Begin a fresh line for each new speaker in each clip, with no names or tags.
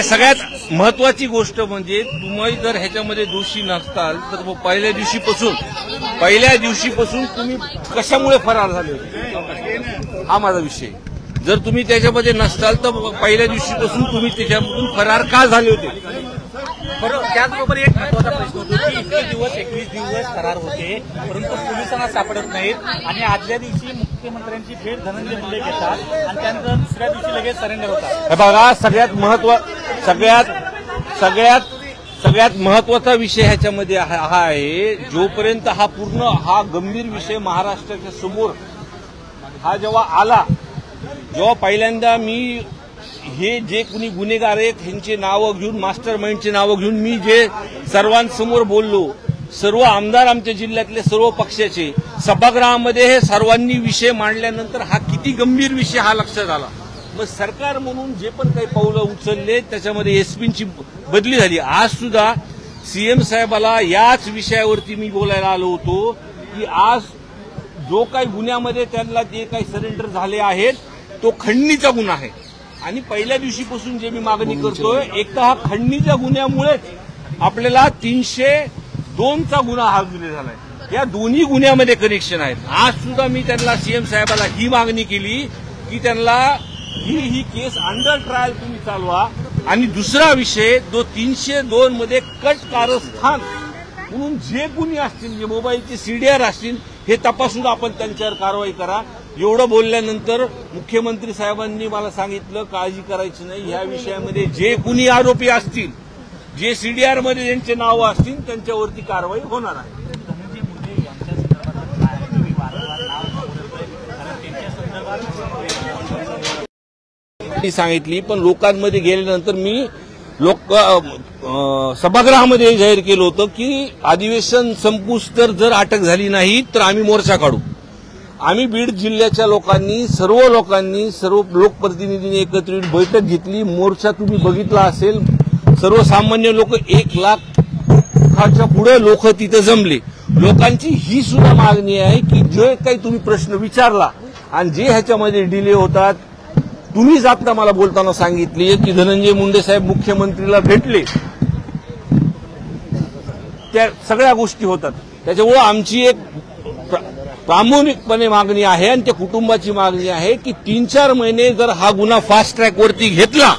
सगळ्यात महत्वाची गोष्ट म्हणजे तुम्ही जर ह्याच्यामध्ये दोषी नसताल तर पहिल्या दिवशीपासून तुम्ही कशामुळे फरार झाले होते हा माझा विषय। जर तुम्ही त्याच्यामध्ये नसताल तर पहिल्या दिवशीपासून तुम्ही त्याच्यामधून फरार का झाले होते।
बरोबर, त्याचबरोबर एक महत्वाचा प्रश्न होतो की इतके दिवस 21 दिवस फरार होते परंतु पोलिसांना सापडत नाहीत आणि आदल्या दिवशी मुख्यमंत्र्यांची भेट धनंजय मुंडे घेतात आणि त्यानंतर दुसऱ्या दिवशी लगेच सरेंडर होतात।
बघा, सगळ्यात महत्वाचा विषय ह्याच्यामध्ये हा आहे, जोपर्यंत हा गंभीर विषय महाराष्ट्राच्या समोर हा जेव्हा पहिल्यांदा मी हे जे कुणी गुन्हेगार आहेत ह्यांचे नावं घेऊन, मास्टर माइंडचे नावं घेऊन मी जे सर्वांसमोर बोललो, सर्व आमदार आमच्या जिल्ह्यातले सर्व पक्षाचे सभागृहामध्ये हे सर्वांनी विषय मांडल्यानंतर हा किती गंभीर विषय हा लक्षात आला। मग सरकार म्हणून जे पण काही पावलं उचलले त्याच्यामध्ये एसपींची बदली झाली। आज सुद्धा सीएम साहेबाला याच विषयावरती मी बोलायला आलो होतो की आज जो काही गुन्ह्यामध्ये त्यांना जे काही सरेंडर झाले आहेत तो खंडणीचा गुन्हा आहे आणि पहिल्या दिवशीपासून जे मी मागणी करतोय, एक तर हा खंडणीच्या गुन्ह्यामुळेच आपल्याला 302चा गुन्हा हा गुन्हे झालाय। या दोन्ही गुन्ह्यामध्ये कनेक्शन आहेत। आज सुद्धा मी त्यांना सीएम साहेबाला ही मागणी केली की त्यांना ही केस अंडर ट्रायल तुम्ही चालवा आणि दुसरा विषय जो 302 मध्ये कट कारस्थान म्हणून जे गुन्हे असतील, जे मोबाईलचे सीडीआर असतील, हे तपासून आपण त्यांच्यावर कारवाई करा। एवढं बोलल्यानंतर मुख्यमंत्री साहेबांनी मला सांगितलं काळजी करायची नाही, या विषयामध्ये जे कुणी आरोपी असतील, जे सीडीआर मध्ये ज्यांचे नाव असतील त्यांच्यावरती कारवाई होणार आहे। सांगितली पण लोकांमध्ये गेल्यानंतर मी सभागृहामध्ये जाहीर केलं होतं की अधिवेशन संपूस तर जर अटक झाली नाही तर आम्ही मोर्चा काढू। आम्ही बीड जिल्ह्याच्या लोकांनी, सर्व लोकप्रतिनिधींनी एकत्रित बैठक घेतली। मोर्चा तुम्ही बघितला असेल, सर्वसामान्य लोक 1 लाखाच्या पुढे लोक तिथे जमले। लोकांची ही सुद्धा मागणी आहे की जे काही तुम्ही प्रश्न विचारला आणि जे ह्याच्यामध्ये डिले होतात, तुम्हीच आता मला बोलताना सांगितले की धनंजय मुंडे साहेब मुख्यमंत्रीला भेटले, त्या सगळ्या गोष्टी होतात। त्याच्यामुळे आमची एक प्रामाणिकपणे मागणी आहे आणि त्या कुटुंबाची मागणी आहे की 3-4 महिने जर हा गुन्हा फास्ट ट्रॅक वरती घेतला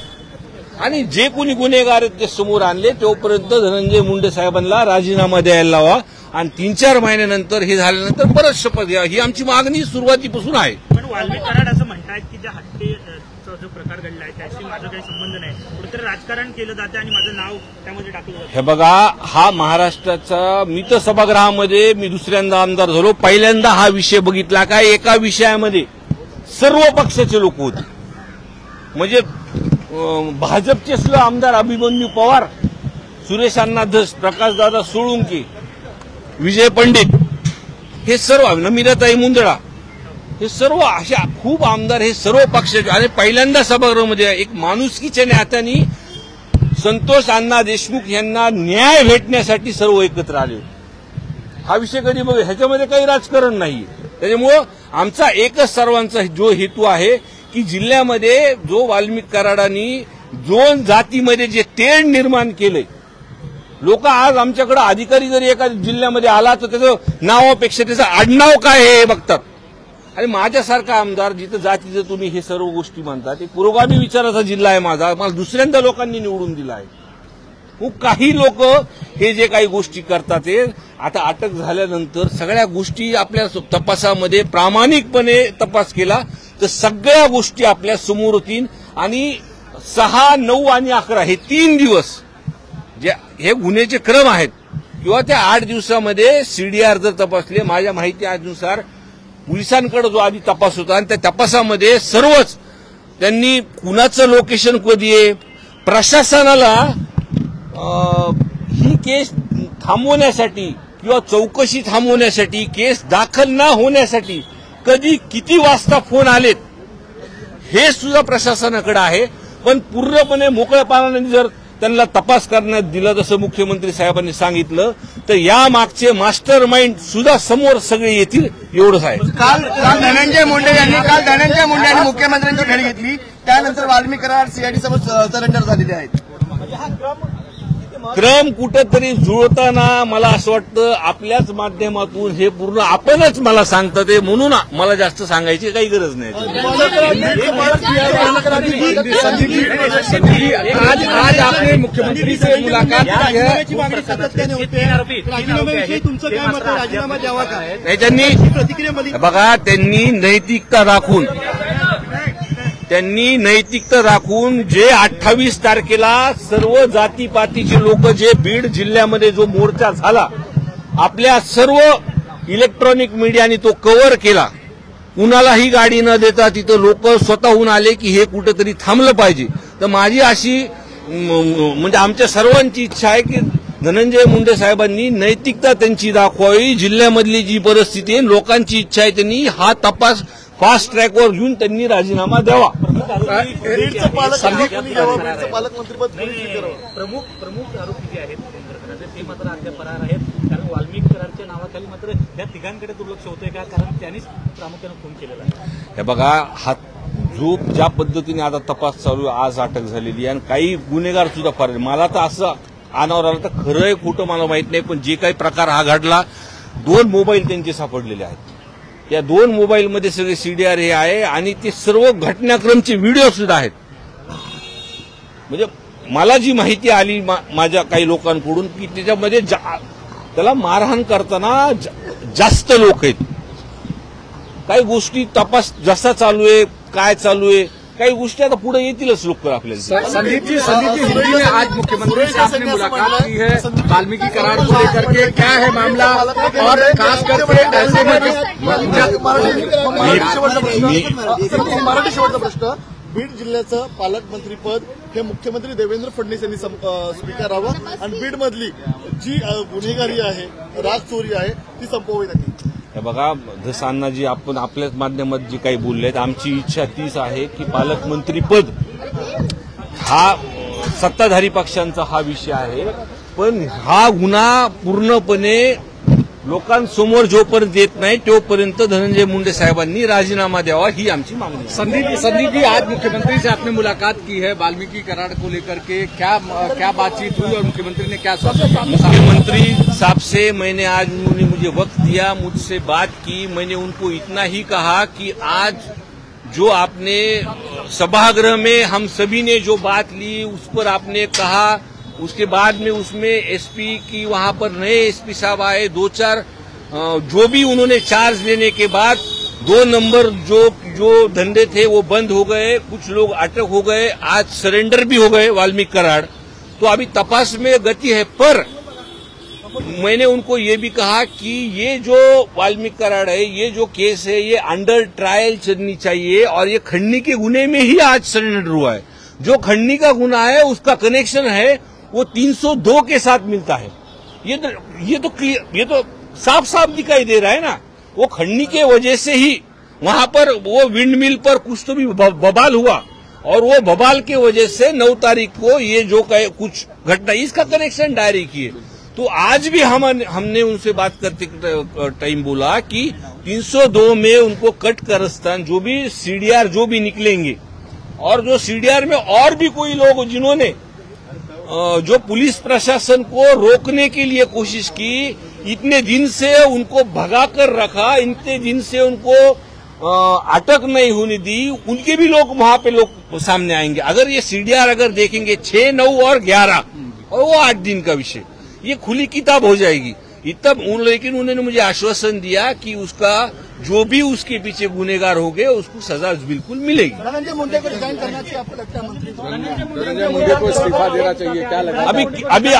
आणि जे कोणी गुन्हेगार आहेत ते समोर आणले, तोपर्यंत धनंजय मुंडे साहेबांना राजीनामा द्यायला लावा आणि 3-4 महिन्यानंतर हे झाल्यानंतर परत शपथ घ्या, ही आमची मागणी सुरुवातीपासून आहे।
पण वाल्मिक कराड असं म्हणतात की ज्या हत्येचा जो प्रकार घडला आहे त्याशी माझा काही संबंध नाही, कुठेतरी राजकारण केलं जाते आणि माझं नाव त्यामध्ये टाकलं जातं।
हे बघा, हा महाराष्ट्राचा, मी तर सभागृहामध्ये मी दुसऱ्यांदा आमदार झालो, पहिल्यांदा हा विषय बघितला का एका विषयामध्ये सर्व पक्षाचे लोक होते। म्हणजे भाजपचे सुद्धा आमदार अभिमन्यू पवार, सुरेश अण्णा धस, प्रकाशदादा सोळुंके, विजय पंडित, हे सर्व, नमिताताई मुंदडा, हे सर्व अशा खूप आमदार, हे सर्व पक्षाचे। आणि पहिल्यांदा सभागृहामध्ये एक माणुसकीच्या नात्याने संतोष अण्णा देशमुख यांना न्याय भेटण्यासाठी सर्व एकत्र आले होते। हा विषय कधी बघ, ह्याच्यामध्ये काही राजकारण नाही। त्याच्यामुळं आमचा एकच सर्वांचा जो हेतू आहे की जिल्ह्यामध्ये जो वाल्मिक कराडांनी जो जातीमध्ये जे तेढ निर्माण केलंय, लोक आज आमच्याकडे अधिकारी जरी एका जिल्ह्यामध्ये आला तर त्याचं नावापेक्षा त्याचं आडनाव काय हे बघतात। आणि माझ्यासारखा आमदार जिथं जातीचं तुम्ही हे सर्व गोष्टी म्हणता, ते पुरोगामी विचाराचा जिल्हा आहे माझा, मला दुसऱ्यांदा लोकांनी निवडून दिला आहे। खूप काही लोक हे जे काही गोष्टी करतात ते आता अटक झाल्यानंतर सगळ्या गोष्टी आपल्या तपासामध्ये प्रामाणिकपणे तपास केला तर सगळ्या गोष्टी आपल्या समोर होतील। आणि 6, 9 आणि 11 हे 3 दिवस जे हे गुन्ह्याचे क्रम आहेत किंवा त्या 8 दिवसामध्ये सीडीआर जर तपासले, माझ्या माहिती अनुसार पोलिसांकडे जो आधी तपास होता आणि त्या तपासामध्ये सर्वच त्यांनी कुणाचं लोकेशन कधी आहे, प्रशासनाला ही केस थांबवण्यासाठी किंवा चौकशी थांबवण्यासाठी, केस दाखल न होण्यासाठी कधी किती वाजता फोन आलेत हे सुद्धा प्रशासनाकडे आहे। पण पूर्णपणे मोकळेपणाने जर त्यांना तपास करण्यात दिला जसं मुख्यमंत्री साहेबांनी सांगितलं तर या मागचे मास्टर माइंड सुद्धा समोर सगळे येतील, एवढंच आहे।
काल धनंजय मुंडे यांनी मुख्यमंत्र्यांची भेट घेतली, त्यानंतर वाल्मिक कराड सीआयडी समोर सरेंडर झालेले आहेत.
क्रम कुठंतरी जुळताना मला असं वाटतं आपल्याच माध्यमातून हे पूर्ण आपणच मला सांगतं ते, म्हणून मला जास्त सांगायची काही गरज नाही.
आज आपने मुख्यमंत्री से मुलाकात
त्यांनी बघा त्यांनी नैतिकता राखून जे 28 तारखेला सर्व जातीपातीचे लोक जे बीड जिल्ह्यामध्ये जो मोर्चा झाला, आपल्या सर्व इलेक्ट्रॉनिक मीडियाने तो कव्हर केला. कुणालाही गाडी न देता तिथं लोक स्वतःहून आले की हे कुठेतरी थांबलं पाहिजे. तर माझी अशी म्हणजे आमच्या सर्वांची इच्छा आहे की धनंजय मुंडे साहेबांनी नैतिकता त्यांची दाखवावी. जिल्ह्यामधली जी परिस्थिती आहे, लोकांची इच्छा आहे, त्यांनी हा तपास फास्ट ट्रॅकवर घेऊन त्यांनी राजीनामा द्यावा.
प्रमुख आरोपी जे आहेत ते मात्र अद्याप फरार आहेत. कारण वाल्मिक कराडच्या नावाखाली मात्र या तिघांकडे दुर्लक्ष होतंय का? कारण त्यांनीच प्रामुख्याने खून केलेला आहे.
हे बघा, हा जो ज्या पद्धतीने आता तपास चालू आहे, आज अटक झालेली आहे आणि काही गुन्हेगार सुद्धा फरार. मला तर असं अनावर आलं तर खरं आहे खोटं मला माहित नाही, पण जे काही प्रकार हा घडला, 2 मोबाईल त्यांचे सापडलेले आहेत. या 2 मोबाईलमध्ये सगळे सीडीआर हे आहे आणि ते सर्व घटनाक्रमचे व्हिडिओ सुद्धा आहेत. म्हणजे मला जी माहिती आली माझ्या काही लोकांकडून की त्याच्यामध्ये त्याला मारहाण करताना जास्त लोक आहेत. काही गोष्टी तपास जसा चालू आहे, काय चालू आहे, काही गोष्टी आता पुढे येतीलच लोक आपल्याला.
संदीप जी हिंदी में आज मुख्यमंत्री से आपने मुलाकात की है वाल्मीकि करार को लेकर के, क्या है मामला और खास करके ऐसे
मराठी शेवटचा प्रश्न, बीड जिल्ह्याचं पालकमंत्रीपद हे मुख्यमंत्री देवेंद्र फडणवीस यांनी स्वीकारावं आणि बीडमधली जी गुन्हेगारी आहे, राज चोरी आहे, ती संपवावी त्यांनी.
हे बघा, जसं अण्णाजी आपण आपल्याच माध्यमात जी काही बोललेत, आमची इच्छा तीच आहे की पालकमंत्रीपद हा सत्ताधारी पक्षांचा हा विषय आहे, पण हा गुन्हा पूर्णपणे लोकांसमोर जोपर्यंत येत नाही तोपर्यंत धनंजय मुंडे साहेबांनी राजीनामा द्यावा ही आमची मागणी आहे.
संदीप जी आज मुख्यमंत्री से आपने मुलाकात की है वाल्मीकि करार को लेकर के, क्या बातचीत हुई और मुख्यमंत्री ने क्या
मुख्यमंत्री साहब से मैंने आज उन्होंने मुझे वक्त दिया, मुझसे बात की. मैंने उनको इतना ही कहा कि आज जो आपने सभागृह में हम सभी ने जो बात ली उस पर आपने कहा, उसके बाद में उसमें एसपी की वहां पर नए एसपी साहब आए, 2-4 जो भी उन्होंने चार्ज लेने के बाद 2 नंबर जो धंधे थे वो बंद हो गए, कुछ लोग अटक हो गए, आज सरेंडर भी हो गए वाल्मीकि कराड़. तो अभी तपास में गति है, पर मैंने उनको ये भी कहा कि ये जो वाल्मीकि कराड़ है, ये जो केस है, ये अंडर ट्रायल चलनी चाहिए और ये खंडनी के गुने में ही आज सरेंडर हुआ है. जो खंडनी का गुना है उसका कनेक्शन है वो 302 के साथ मिलता है. ये तो साफ साफ दिखाई दे रहा है ना. वो खंडनी के वजह से ही वहां पर वो विंड मिल पर कुछ तो भी बवाल हुआ और वो बवाल के वजह से 9 तारीख को ये जो कुछ घटना, इसका कनेक्शन डायरेक्ट किए. तो आज भी हमने उनसे बात करते टाइम बोला कि 302 में उनको कट करस्तान जो भी सीडीआर जो भी निकलेंगे और जो सीडीआर में और भी कोई लोग जिन्होंने जो पुलिस प्रशासन को रोकने के लिए कोशिश की, इतने दिन से उनको भगाकर रखा, इतने दिन से उनको अटक नहीं होने दी, उनके भी लोग वहां पे लोग सामने आएंगे. अगर ये सीडीआर अगर देखेंगे 6, 9 और 11 और वो 8 दिन का विषय, ये खुली किताब हो जाएगी. लेकिन उन्होंने मुझे आश्वासन दिया कि उसका जो भी उसके पीछे गुनेगार हो गए उसको सजा बिल्कुल मिलेगी.
धनंजय मुंडे को रिजाइन करना चाहिए, आपको लगता है मंत्री
धनंजय मुंडे को इस्तीफा देना चाहिए, क्या लगा?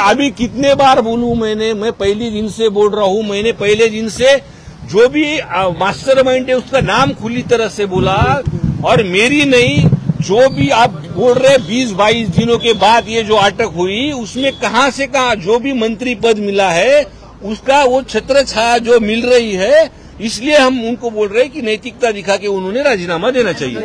अभी कितने बार बोलूं मैं पहले दिन से बोल रहा हूं. मैंने पहले दिन से जो भी मास्टरमाइंड है उसका नाम खुली तरह से बोला, और मेरी नहीं, जो भी आप बोल रहे 20-22 दिनों के बाद ये जो अटक हुई, उसमें कहां से कहां जो भी मंत्री पद मिला है उसका वो छत्र छाया जो मिल रही है, इसलिए हम उनको बोल रहे हैं कि नैतिकता दिखा के उन्होंने राजीनामा देना चाहिए.